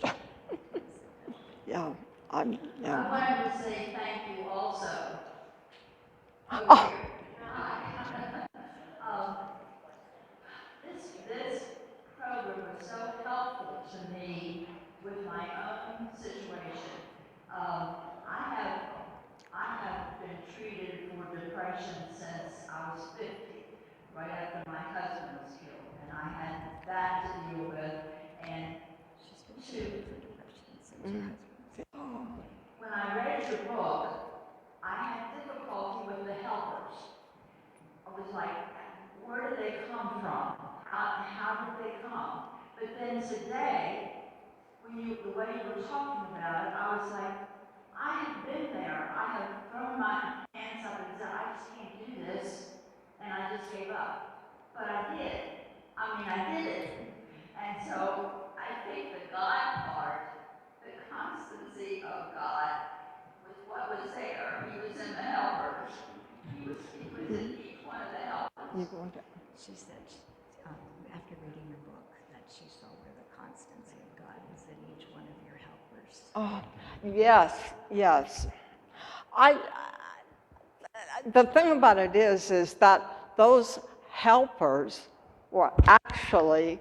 Speaker 2: Yeah,
Speaker 3: I wanted to say thank you also. Over
Speaker 2: Oh.
Speaker 3: here. Hi. This program was so helpful to me with my own situation. I have been treated for depression since I was 50, right after my husband was killed, and I had that to deal with. And
Speaker 4: She's been treated for depression since her husband.
Speaker 3: when I read your book, I had difficulty with the helpers. I was like, where did they come from? How did they come? But then today, the way you were talking about it, I was like, I have been there. I have thrown my hands up and said, I just can't do this, and I just gave up. But I did. I did it. And so I think the God part, the constancy of God, was what was there. He was in the helpers. He was in each one of the helpers.
Speaker 4: She said, after reading your book, that she saw where the constancy of God was in each one of your helpers.
Speaker 2: Oh, yes. The thing about it is that those helpers were actually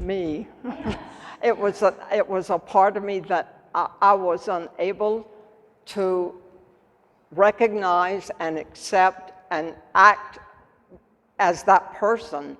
Speaker 2: me. It was a part of me that I was unable to recognize and accept and act as that person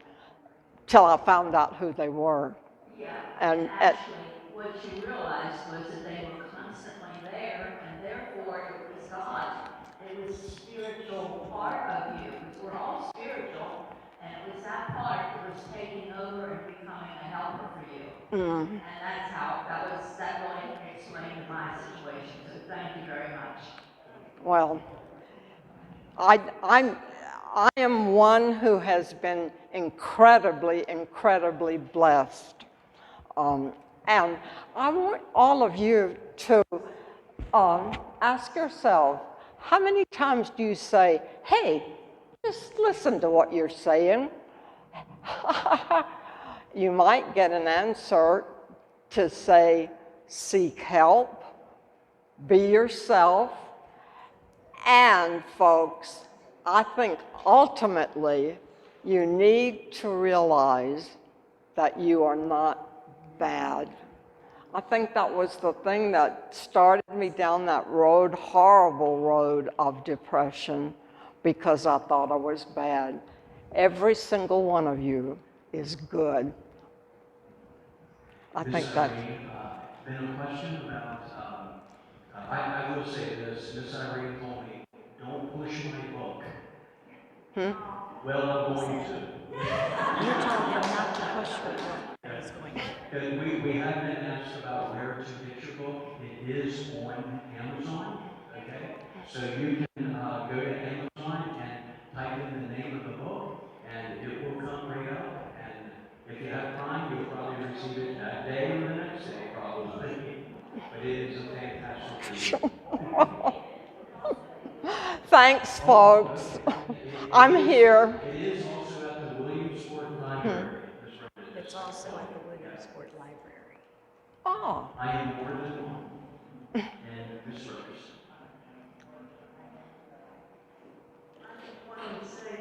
Speaker 2: till I found out who they were.
Speaker 3: Yeah,
Speaker 2: And
Speaker 3: actually, what you realized was that they were constantly there, and therefore it was God. It was the spiritual part of you, because we're all spiritual, and it was that part that was taking over and becoming a helper for you. And that's how, that really explained my situation, so thank you very much.
Speaker 2: well, I am one who has been incredibly blessed. And I want all of you to ask yourself, how many times do you say, hey, just listen to what you're saying? You might get an answer to say, seek help, be yourself, and folks, I think ultimately you need to realize that you are not bad. I think that was the thing that started me down that road, horrible road of depression, because I thought I was bad. Every single one of you is good. I think that.
Speaker 1: Been a question about, I will say this, Miss Irene told me, don't push my book. Well, I'm going to.
Speaker 4: You told him not to push her book, but he's going to.
Speaker 1: We have been asked about where to get your book. It is on Amazon, okay? So you can go to Amazon and type in the name of the book, and it will come right up. And if you have Prime, you'll probably receive it that day or the next day, probably. But it is a fantastic read.
Speaker 2: Thanks, folks. I'm here.
Speaker 1: It is also at the Williamsport Library, Ms. Rhodes.
Speaker 4: It's also at the Williamsport Library.
Speaker 2: Oh,
Speaker 1: I am more than one. And Ms. Rhodes.
Speaker 5: I just wanted to say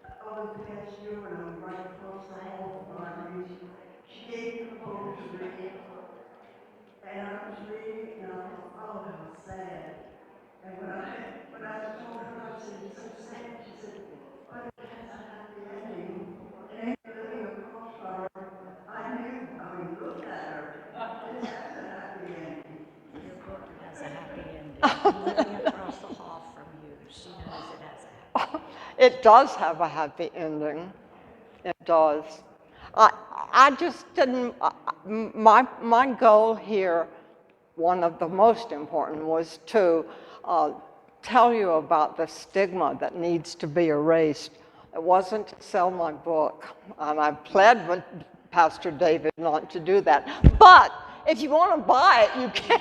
Speaker 5: that over the past year, when I'm right across the hall from Irene, she gave me a book to read. And I was reading, and I thought, oh, how sad. And when I told her, I said, it's so sad. She said, but it has a happy ending. And after living across from her, I mean, look at her. It has a happy ending.
Speaker 4: Your book has a happy ending. And living across the hall from you, she knows it has a happy ending.
Speaker 2: it does have a happy ending. It does. I just didn't, my goal here, one of the most important, was to tell you about the stigma that needs to be erased. It wasn't to sell my book, and I pled with Pastor David not to do that. But if you want to buy it, you can.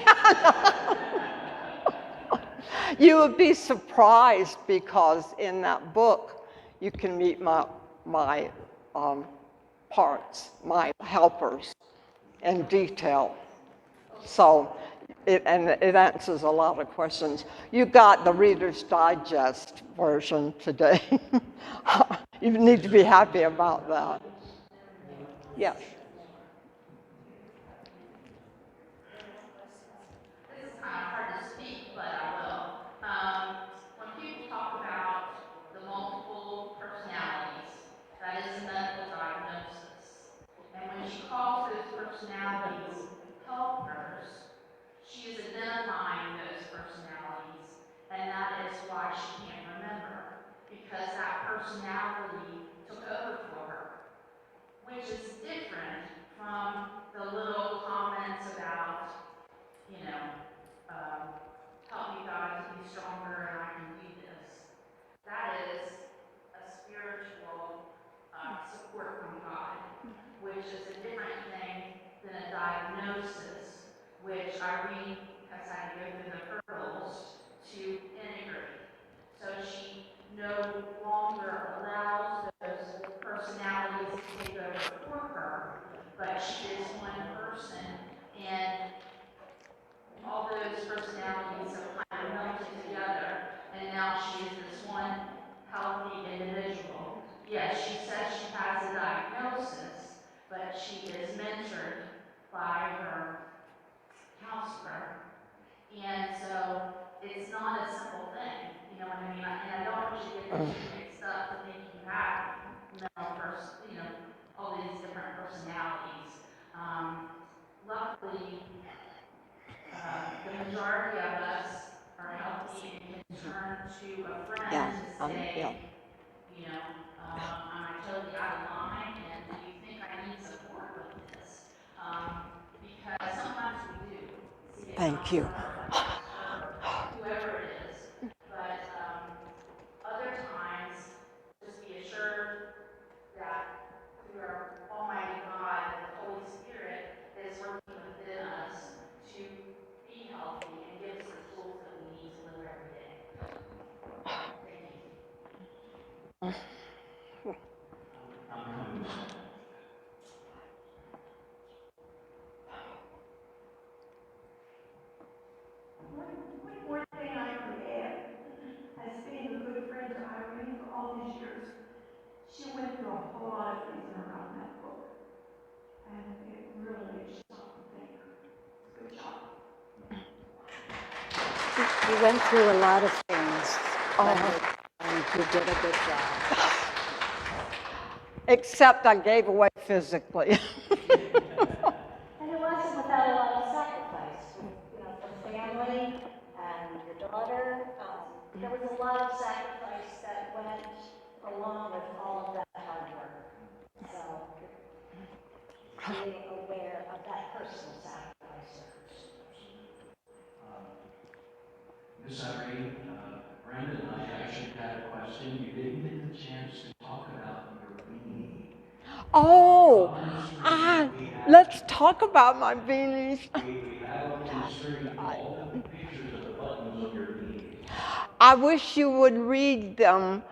Speaker 2: You would be surprised because in that book, you can meet my parts, my helpers in detail. So it answers a lot of questions. You got the Reader's Digest version today. You need to be happy about that. Yes.
Speaker 3: This is kind of hard to speak, but I will. When people talk about the multiple personalities, that is a medical diagnosis. And when she calls those personalities helpers, she is identifying those personalities, and that is why she can't remember, because that personality took over for her, which is different from the little comments about, you know, help me God to be stronger and I can do this. That is a spiritual support from God, which is a different thing than a diagnosis, which Irene has had to go through the hurdles to integrate. So she no longer allows those personalities to take over for her, but she is one person, and all those personalities have kind of melted together, and now she is this one healthy individual. Yes, she says she has a diagnosis, but she is mentored by her counselor. And so it's not a simple thing, you know what I mean? And I don't want you to get the two mixed up to think you have all these different personalities. Luckily, the majority of us are healthy and can turn to a friend to say, am I totally out of line, and do you think I need support with this? Because sometimes we do. See a
Speaker 2: Thank you.
Speaker 3: counselor, a pastor, whoever it is. But other times, just be assured that through our Almighty God, that the Holy Spirit is working within us to be healthy and give us the tools that we need to live every day. Thank you.
Speaker 6: One more thing I could add, as being a good friend to Irene for all these years, she went through a whole lot of things around that book. And it really is something to think. Good job.
Speaker 4: You went through a lot of things, and you did a good job.
Speaker 2: Except I gave away physically.
Speaker 4: And it wasn't without a lot of sacrifice, for family and your daughter. There was a lot of sacrifice that went along with all of that hard work. So, being aware of that personal sacrifice.
Speaker 1: Miss Irene, Brenda and I actually had a question. You didn't get the chance to talk about your beanie.
Speaker 2: Oh,
Speaker 1: Honestly, we have,
Speaker 2: let's talk about my beanies.
Speaker 1: we have up on the screen all the pictures of the buttons on your beanie.
Speaker 2: I wish you would read them.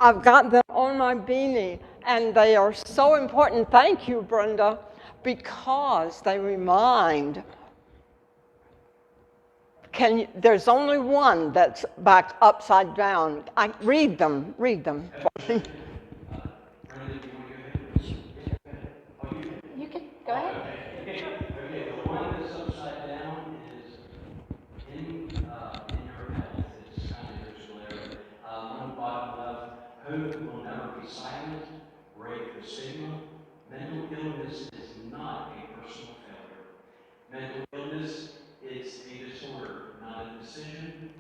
Speaker 2: I've got them on my beanie, and they are so important. Thank you, Brenda, because they remind. There's only one that's back upside down. Read them.
Speaker 1: Brenda, do you want to go ahead?
Speaker 3: You can, go ahead.
Speaker 1: Okay, the one that's upside down is in your health. It's kind of visual there. On the bottom left, hope will never be silent. Break the stigma. Mental illness is not a personal failure. Mental illness is a disorder, not a decision.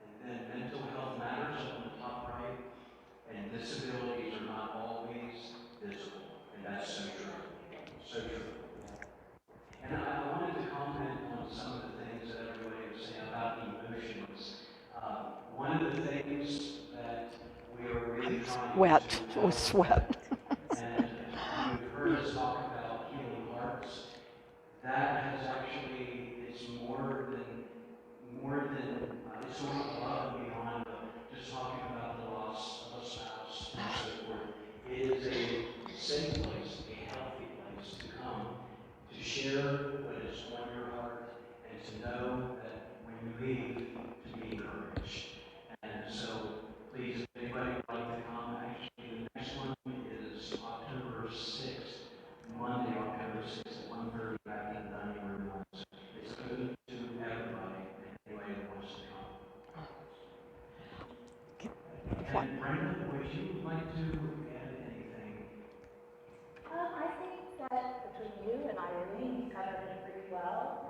Speaker 1: And then mental health matters up on the top right. And disabilities are not always visible. And that's so true. So true. And I wanted to comment on some of the things that everybody was saying about emotions. One of the things that we are really trying
Speaker 2: Wet
Speaker 1: to
Speaker 2: with sweat.
Speaker 1: and you've heard us talk about healing hearts. That has actually, it's more than, it's sort of above and beyond just talking about the loss of a spouse and so forth. It is a safe place, a healthy place to come, to share what is on your heart, and to know that when you leave, to be encouraged. And so, please, if anybody would like to come, actually, the next one is October 6th, Monday, October 6th at 1:30 back in the dining room. It's open to everybody, and anybody that wants to come. And Brenda, would you like to add anything?
Speaker 4: I think that between you and Irene, you covered it pretty well.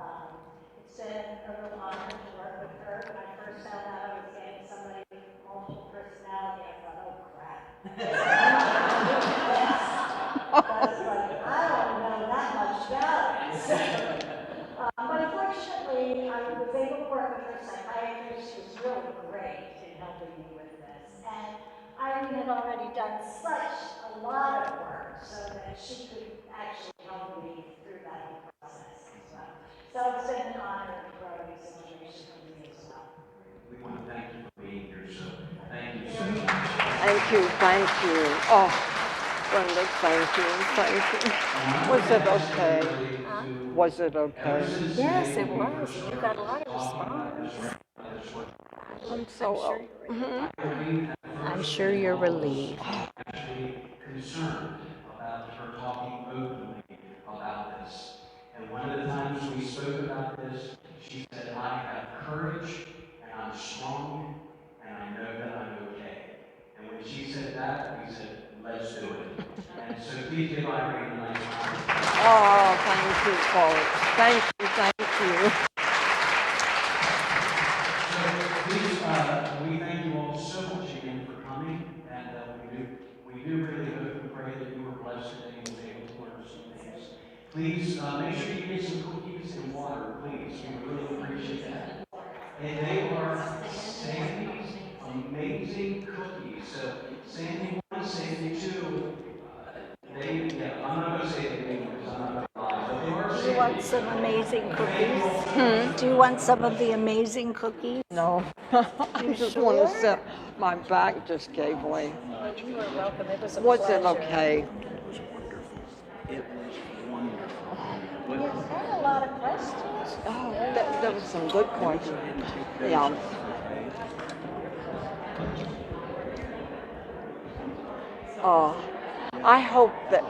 Speaker 4: It's been a real honor to work with her. When I first found out I was getting somebody with multiple personality, I thought, oh crap. I was like, I don't know that much about it. But fortunately, I was able to work with her psychiatrist, who was really great in helping me with this. And Irene had already done such a lot of work so that she could actually help me through that whole process as well. So it's been an honor and growing celebration for me as well.
Speaker 1: We want to thank you for being here, so thank you so much.
Speaker 2: Thank you. Oh, Brenda, thank you. Was it okay? Was it okay?
Speaker 4: Yes, it was. You got a lot of response. I'm sure you're relieved.
Speaker 1: Actually concerned about her talking openly about this. And one of the times we spoke about this, she said, I have courage and I'm strong and I know that I'm okay. And when she said that, we said, let's do it. And so please give Irene a nice round.
Speaker 2: Oh, thank you, folks. Thank you.
Speaker 1: So please, we thank you all so much again for coming, and we do really hope and pray that you were blessed today and was able to learn some things. Please make sure you get some cookies and water, please. We really appreciate that. And they are Sandy's amazing cookies. So Sandy 1, Sandy 2, I'm not going to say the name because I'm not going to lie, but they are
Speaker 4: Do you want some amazing cookies? Do you want some of the amazing cookies?
Speaker 2: No, I just want to sit. My back just gave way.
Speaker 4: Well, you are welcome. It was a
Speaker 2: Was
Speaker 4: pleasure.
Speaker 2: it okay?
Speaker 1: It was wonderful.
Speaker 4: You had a lot of questions.
Speaker 2: Oh, there was some good questions. Yeah. I hope that